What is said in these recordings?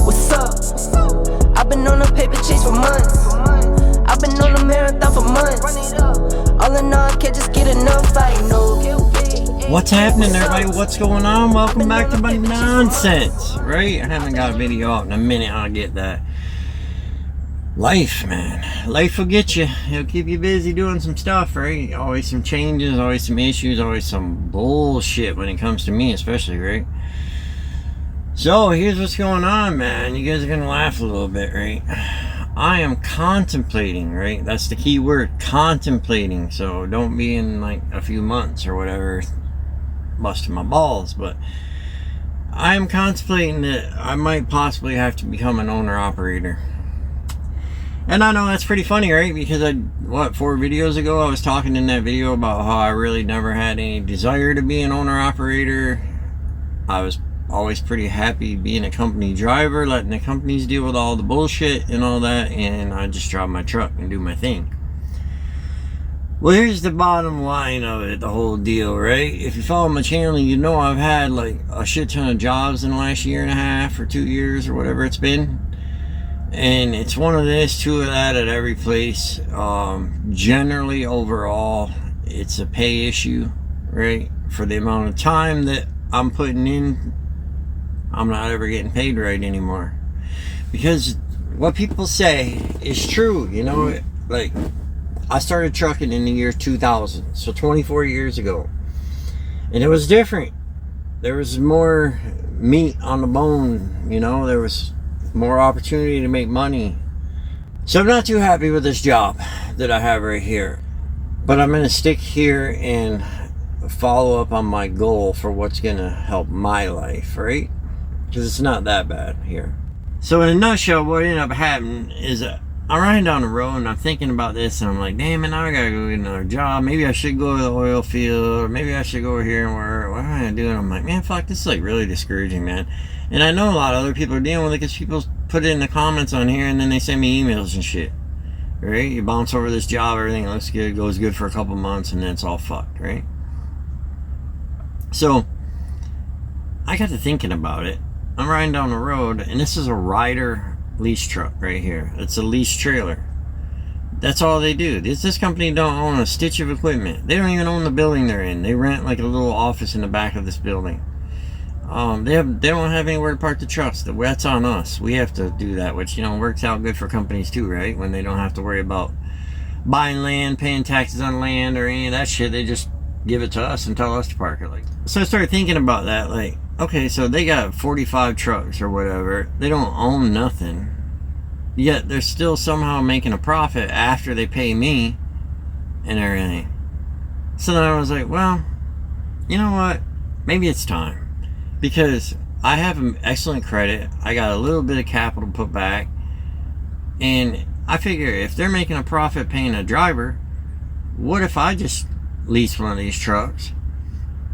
What's up? I've been on a paper chase for months. I've been on a marathon for months. All in all, I can't just get enough, I know. What's happening, everybody? What's going on? Welcome back to my nonsense, right? I haven't got a video out in a minute. I'll get that. Life, man. Life will get you. It'll keep you busy doing some stuff, right? Always some changes, always some issues, always some bullshit when it comes to me, especially, right? So, here's what's going on, man. You guys are going to laugh a little bit, right? I am contemplating, right? That's the key word, contemplating. So, don't be in like a few months or whatever busting my balls, but I am contemplating that I might possibly have to become an owner-operator. And I know that's pretty funny, right? Because 4 videos ago, I was talking in that video about how I really never had any desire to be an owner-operator. I was always pretty happy being a company driver, letting the companies deal with all the bullshit and all that, and I just drive my truck and do my thing. Well, here's the bottom line of it, the whole deal, right? If you follow my channel, you know I've had like a shit ton of jobs in the last year and a half or 2 years or whatever it's been. And it's one of this, 2 of that at every place. Generally, overall, it's a pay issue, right? For the amount of time that I'm putting in, I'm not ever getting paid right anymore. Because what people say is true, you know? Like, I started trucking in the year 2000, so 24 years ago. And it was different. There was more meat on the bone, you know? There was more opportunity to make money. So I'm not too happy with this job that I have right here. But I'm going to stick here and follow up on my goal for what's going to help my life, right? Because it's not that bad here. So in a nutshell, what ended up happening is I'm riding down the road and I'm thinking about this and I'm like, damn it, now I gotta go get another job. Maybe I should go to the oil field, or maybe I should go over here and work. What am I gonna do? And I'm like, man, fuck, this is like really discouraging, man. And I know a lot of other people are dealing with it because people put it in the comments on here and then they send me emails and shit. Right? You bounce over this job, everything looks good, goes good for a couple months, and then it's all fucked, right? So, I got to thinking about it. I'm riding down the road, and this is a Ryder lease truck right here. It's a lease trailer. That's all they do. This company don't own a stitch of equipment. They don't even own the building they're in. They rent like a little office in the back of this building. They don't have anywhere to park the trucks. That's on us. We have to do that, which, you know, works out good for companies too, right? When they don't have to worry about buying land, paying taxes on land, or any of that shit. They just give it to us and tell us to park it. Like, so I started thinking about that. Like, okay, so they got 45 trucks or whatever. They don't own nothing. Yet they're still somehow making a profit after they pay me and everything. So then I was like, well, you know what? Maybe it's time. Because I have an excellent credit. I got a little bit of capital put back. And I figure if they're making a profit paying a driver, what if I just lease one of these trucks?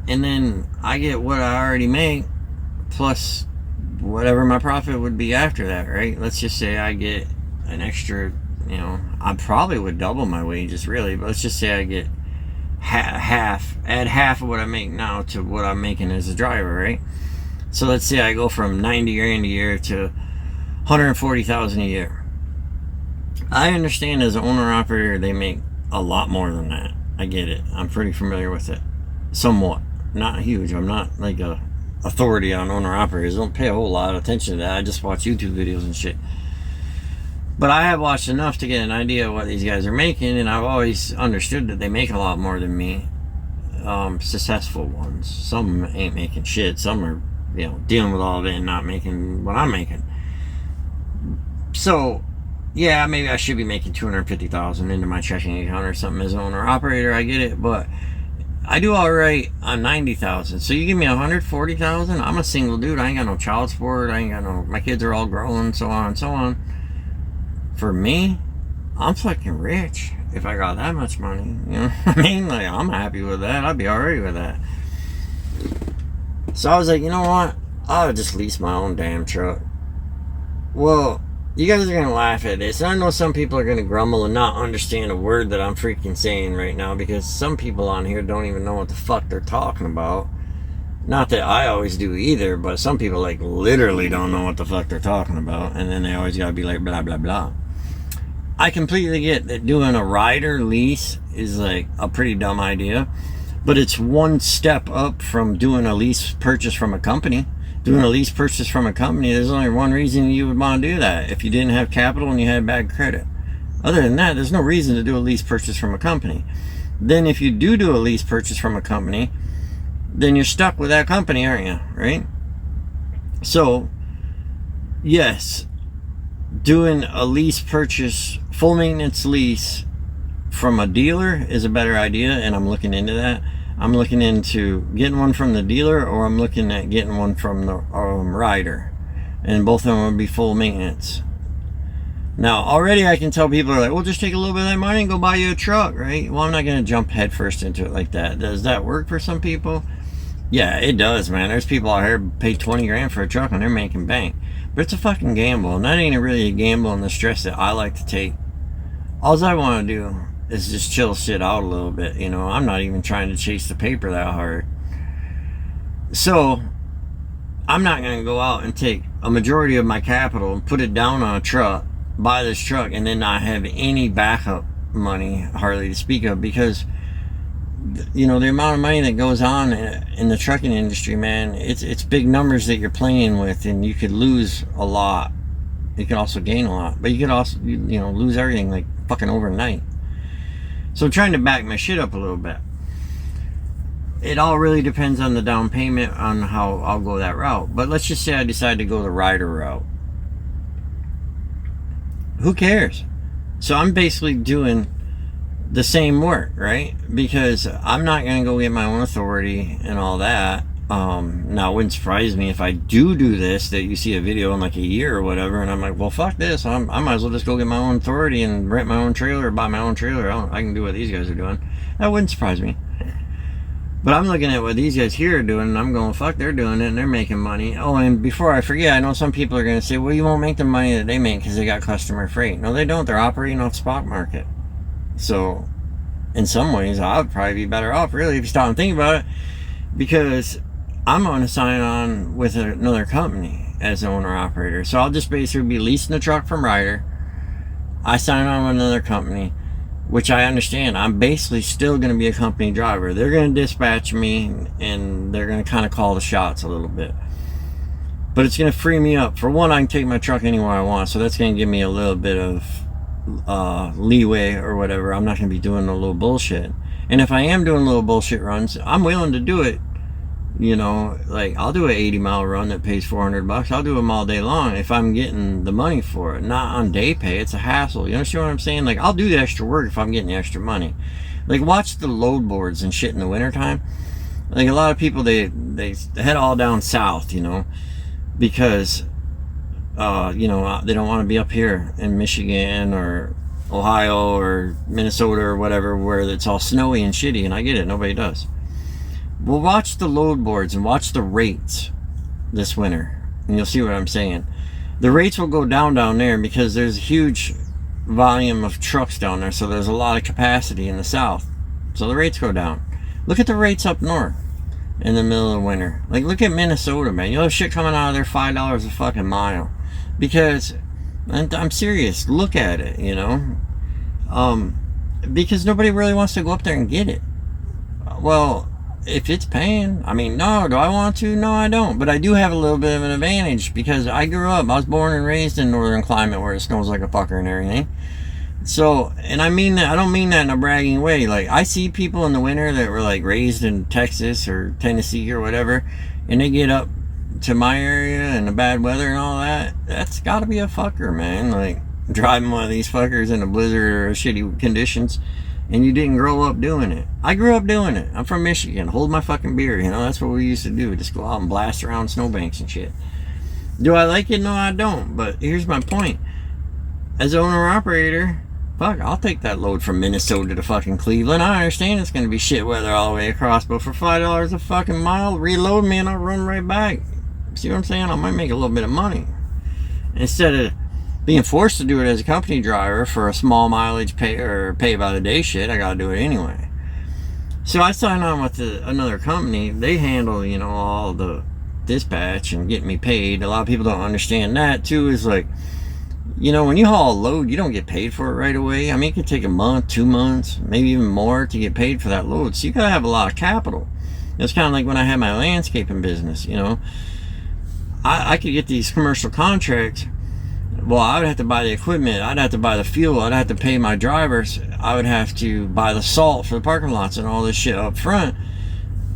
And then I get what I already make plus whatever my profit would be after that, right? Let's just say I get an extra, you know, I probably would double my wages really, but let's just say I get add half of what I make now to what I'm making as a driver, right? So let's say I go from 90 grand a year to 140,000 a year. I understand as an owner-operator they make a lot more than that. I get it. I'm pretty familiar with it. Somewhat. Not huge. I'm not like a authority on owner-operators. Don't pay a whole lot of attention to that. I just watch YouTube videos and shit. But I have watched enough to get an idea of what these guys are making, and I've always understood that they make a lot more than me. Successful ones. Some ain't making shit. Some are, you know, dealing with all of it and not making what I'm making. So, yeah, maybe I should be making $250,000 into my checking account or something as an owner-operator. I get it, but I do all right on 90,000. So you give me 140,000. I'm a single dude. I ain't got no child support. I ain't got no. My kids are all grown, so on and so on. For me, I'm fucking rich if I got that much money. You know what I mean? Like, I'm happy with that. I'd be alright with that. So I was like, you know what? I'll just lease my own damn truck. Well, you guys are going to laugh at this. And I know some people are going to grumble and not understand a word that I'm freaking saying right now, because some people on here don't even know what the fuck they're talking about. Not that I always do either, but some people like literally don't know what the fuck they're talking about, and then they always gotta be like blah blah blah. I completely get that doing a rider lease is like a pretty dumb idea, but it's one step up from doing a lease purchase from a company. Doing a lease purchase from a company, there's only one reason you would want to do that: if you didn't have capital and you had bad credit. Other than that, there's no reason to do a lease purchase from a company. Then if you do a lease purchase from a company, then you're stuck with that company, aren't you? Right? So, yes, doing a lease purchase, full maintenance lease from a dealer is a better idea, and I'm looking into that. I'm looking into getting one from the dealer, or I'm looking at getting one from the rider, and both of them would be full maintenance. Now, already I can tell people are like, well, just take a little bit of that money and go buy you a truck, right? Well, I'm not going to jump headfirst into it like that. Does that work for some people? Yeah, it does, man. There's people out here who pay 20 grand for a truck and they're making bank. But it's a fucking gamble, and that ain't really a gamble in the stress that I like to take. All I want to do is just chill shit out a little bit, you know. I'm not even trying to chase the paper that hard. So, I'm not going to go out and take a majority of my capital and put it down on a truck, buy this truck, and then not have any backup money hardly to speak of, because you know the amount of money that goes on in the trucking industry, man, it's big numbers that you're playing with, and you could lose a lot. You can also gain a lot, but you could also, you know, lose everything like fucking overnight. So I'm trying to back my shit up a little bit. It all really depends on the down payment on how I'll go that route. But let's just say I decide to go the rider route. Who cares? So I'm basically doing the same work, right? Because I'm not going to go get my own authority and all that. Now, it wouldn't surprise me if I do this, that you see a video in like a year or whatever, and I'm like, well, fuck this. I might as well just go get my own authority and rent my own trailer or buy my own trailer. I can do what these guys are doing. That wouldn't surprise me. But I'm looking at what these guys here are doing, and I'm going, fuck, they're doing it, and they're making money. Oh, and before I forget, I know some people are going to say, well, you won't make the money that they make because they got customer freight. No, they don't. They're operating off spot market. So, in some ways, I would probably be better off, really, if you stop and think about it, because I'm going to sign on with another company as an owner-operator. So I'll just basically be leasing the truck from Ryder. I sign on with another company, which I understand. I'm basically still going to be a company driver. They're going to dispatch me, and they're going to kind of call the shots a little bit. But it's going to free me up. For one, I can take my truck anywhere I want, so that's going to give me a little bit of leeway or whatever. I'm not going to be doing a little bullshit. And if I am doing little bullshit runs, I'm willing to do it. You know, like, I'll do an 80-mile run that pays $400. I'll do them all day long if I'm getting the money for it. Not on day pay. It's a hassle. You understand what I'm saying? Like, I'll do the extra work if I'm getting the extra money. Like, watch the load boards and shit in the wintertime. Like, a lot of people, they head all down south, you know, because, you know, they don't want to be up here in Michigan or Ohio or Minnesota or whatever, where it's all snowy and shitty, and I get it. Nobody does. Well, watch the load boards and watch the rates this winter, and you'll see what I'm saying. The rates will go down there because there's a huge volume of trucks down there, so there's a lot of capacity in the south. So the rates go down. Look at the rates up north in the middle of winter. Like, look at Minnesota, man. You'll have shit coming out of there $5 a fucking mile. Because, I'm serious, look at it, you know. Because nobody really wants to go up there and get it. Well, if it's paying, I mean, no, do I want to? No, I don't. But I do have a little bit of an advantage because I was born and raised in northern climate where it snows like a fucker and everything. So, and I mean that, I don't mean that in a bragging way. Like, I see people in the winter that were like raised in Texas or Tennessee or whatever, and they get up to my area and the bad weather and all that. That's gotta be a fucker, man. Like, driving one of these fuckers in a blizzard or shitty conditions. And you didn't grow up doing it. I grew up doing it. I'm from Michigan. Hold my fucking beer, you know. That's what we used to do. Just go out and blast around snowbanks and shit. Do I like it? No, I don't. But here's my point. As owner-operator, fuck, I'll take that load from Minnesota to fucking Cleveland. I understand it's going to be shit weather all the way across. But for $5 a fucking mile, reload me and I'll run right back. See what I'm saying? I might make a little bit of money. Instead of being forced to do it as a company driver for a small mileage pay or pay by the day shit, I gotta do it anyway. So I signed on with another company. They handle, you know, all the dispatch and getting me paid. A lot of people don't understand that too. Is like, you know, when you haul a load, you don't get paid for it right away. I mean, it could take a month, 2 months, maybe even more to get paid for that load. So you gotta have a lot of capital. It's kind of like when I had my landscaping business, you know. I could get these commercial contracts. Well, I would have to buy the equipment. I'd have to buy the fuel. I'd have to pay my drivers. I would have to buy the salt for the parking lots and all this shit up front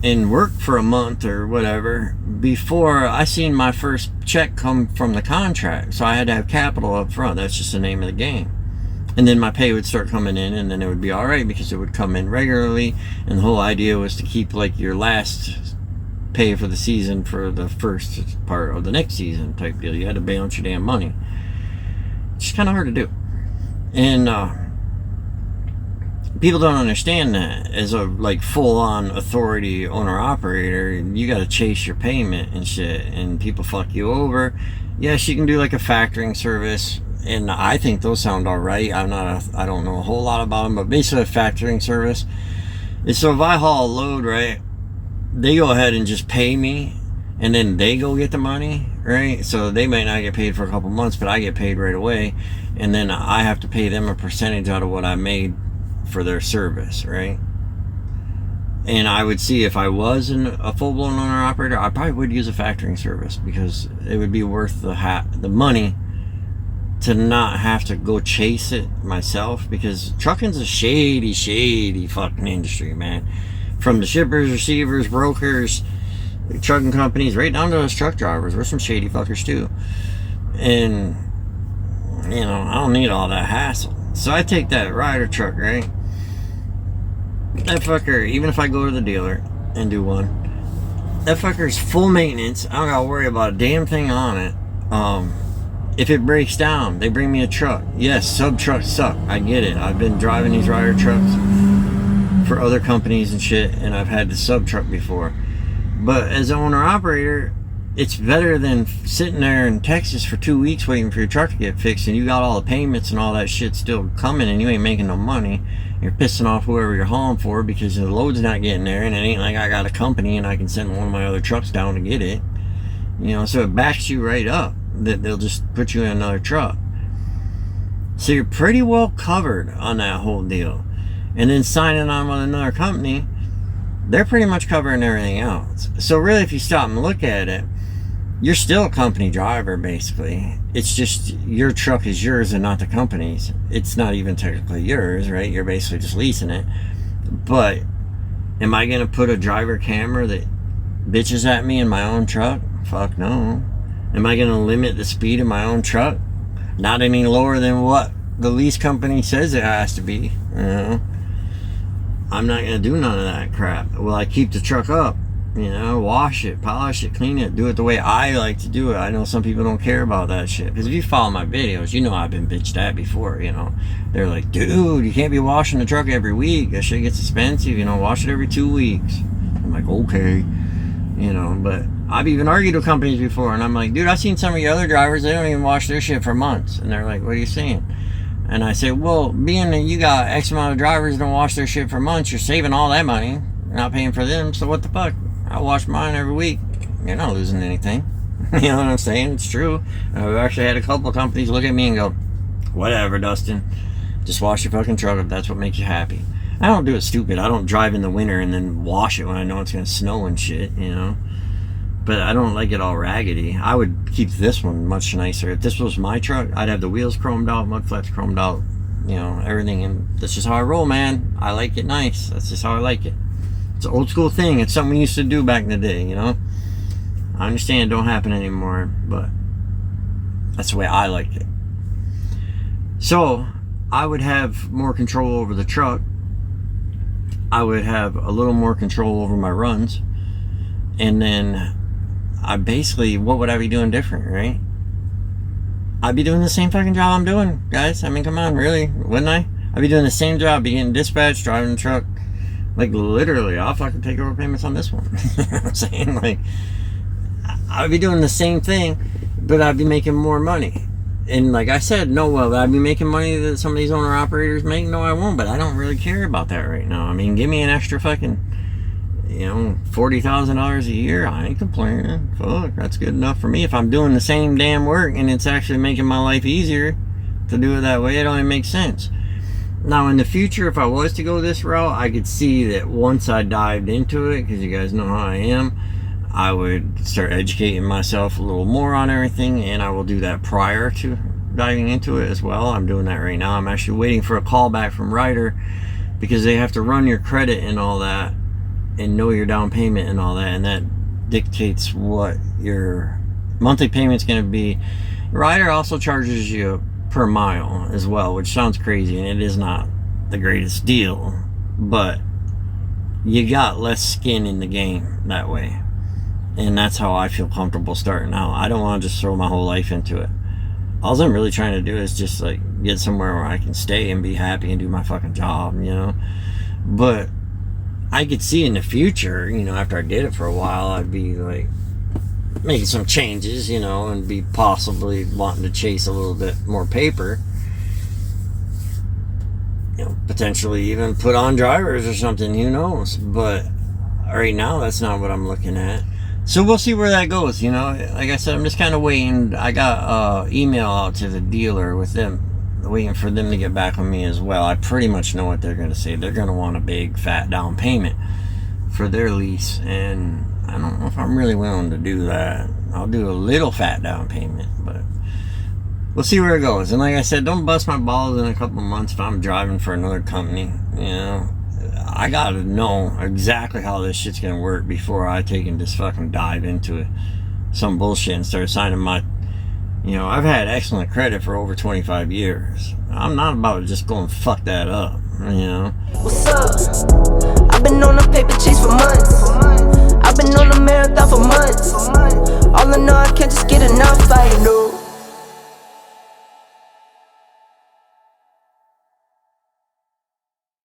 and work for a month or whatever before I seen my first check come from the contract. So I had to have capital up front. That's just the name of the game. And then my pay would start coming in, and then it would be all right because it would come in regularly. And the whole idea was to keep like your last pay for the season for the first part of the next season type deal. You had to balance your damn money. It's kind of hard to do. And people don't understand that. As a like full-on authority owner-operator, you got to chase your payment and shit, and people fuck you over. Yes, you can do like a factoring service, and I think those sound all right. I don't know a whole lot about them, but basically a factoring service is, so if I haul a load, right, they go ahead and just pay me, and then they go get the money, right? So they might not get paid for a couple months, but I get paid right away, and then I have to pay them a percentage out of what I made for their service, right? And I would see, if I was a full-blown owner-operator, I probably would use a factoring service because it would be worth the money to not have to go chase it myself, because trucking's a shady fucking industry, man. From the shippers, receivers, brokers, trucking companies, right down to us truck drivers. We're some shady fuckers too. And, you know, I don't need all that hassle. So I take that rider truck, right? That fucker, even if I go to the dealer and do one, that fucker's full maintenance. I don't gotta worry about a damn thing on it. If it breaks down, they bring me a truck. Yes, sub trucks suck. I get it. I've been driving these rider trucks for other companies and shit, and I've had the sub truck before. But as an owner operator, it's better than sitting there in Texas for 2 weeks waiting for your truck to get fixed, and you got all the payments and all that shit still coming, and you ain't making no money. You're pissing off whoever you're hauling for because the load's not getting there, and it ain't like I got a company and I can send one of my other trucks down to get it. You know, so it backs you right up that they'll just put you in another truck. So you're pretty well covered on that whole deal. And then signing on with another company, they're pretty much covering everything else. So really, if you stop and look at it, you're still a company driver, basically. It's just your truck is yours and not the company's. It's not even technically yours, right? You're basically just leasing it. But am I going to put a driver camera that bitches at me in my own truck? Fuck no. Am I going to limit the speed of my own truck? Not any lower than what the lease company says it has to be. You know? I'm not going to do none of that crap. Will I keep the truck up? You know, wash it, polish it, clean it, do it the way I like to do it. I know some people don't care about that shit. Because if you follow my videos, you know I've been bitched at before, you know. They're like, dude, you can't be washing the truck every week. That shit gets expensive, you know, wash it every 2 weeks. I'm like, okay. You know, but I've even argued with companies before, and I'm like, dude, I've seen some of your other drivers, they don't even wash their shit for months. And they're like, what are you saying? And I say, well, being that you got X amount of drivers that don't wash their shit for months, you're saving all that money. You're not paying for them, so what the fuck? I wash mine every week. You're not losing anything. You know what I'm saying? It's true. I've actually had a couple of companies look at me and go, whatever, Dustin. Just wash your fucking truck if that's what makes you happy. I don't do it stupid. I don't drive in the winter and then wash it when I know it's going to snow and shit, you know. But I don't like it all raggedy. I would keep this one much nicer. If this was my truck, I'd have the wheels chromed out, mud flaps chromed out, you know, everything. And that's just how I roll, man. I like it nice. That's just how I like it. It's an old school thing. It's something we used to do back in the day, you know. I understand it don't happen anymore, but that's the way I liked it. So I would have more control over the truck. I would have a little more control over my runs. And then I basically, what would I be doing different, right? I'd be doing the same fucking job I'm doing, guys. I mean, come on, really? Wouldn't I? I'd be doing the same job, be getting dispatched, driving the truck. Like, literally, I'll fucking take over payments on this one. You know what I'm saying? Like, I'd be doing the same thing, but I'd be making more money. And like I said, no, will I be making money that some of these owner operators make? No, I won't, but I don't really care about that right now. I mean, give me an extra fucking, $40,000 a year. I ain't complaining. Fuck, that's good enough for me. If I'm doing the same damn work and it's actually making my life easier to do it that way, it only makes sense. Now, in the future, if I was to go this route, I could see that once I dived into it, because you guys know how I am, I would start educating myself a little more on everything, and I will do that prior to diving into it as well. I'm doing that right now. I'm actually waiting for a call back from Ryder, because they have to run your credit and all that, and know your down payment and all that, and that dictates what your monthly payment's going to be. Ryder also charges you per mile as well, which sounds crazy, and it is not the greatest deal, but you got less skin in the game that way. And that's how I feel comfortable starting out. I don't want to just throw my whole life into it. All I'm really trying to do is just like get somewhere where I can stay and be happy and do my fucking job, But I could see in the future, after I did it for a while, I'd be like making some changes, and be possibly wanting to chase a little bit more paper. Potentially even put on drivers or something, who knows? But right now, that's not what I'm looking at. So we'll see where that goes, Like I said, I'm just kind of waiting. I got email out to the dealer with them, waiting for them to get back with me as well. I pretty much know what they're going to say. They're going to want a big fat down payment for their lease, and I don't know if I'm really willing to do that. I'll do a little fat down payment, but we'll see where it goes. And like I said, don't bust my balls in a couple months if I'm driving for another company, I gotta know exactly how this shit's gonna work before I take and just fucking dive into it. Some bullshit and start signing my... I've had excellent credit for over 25 years. I'm not about to just go and fuck that up, What's up? I've been on a paper chase for months. I've been on a marathon for months. All in all, I can't just get enough, I know.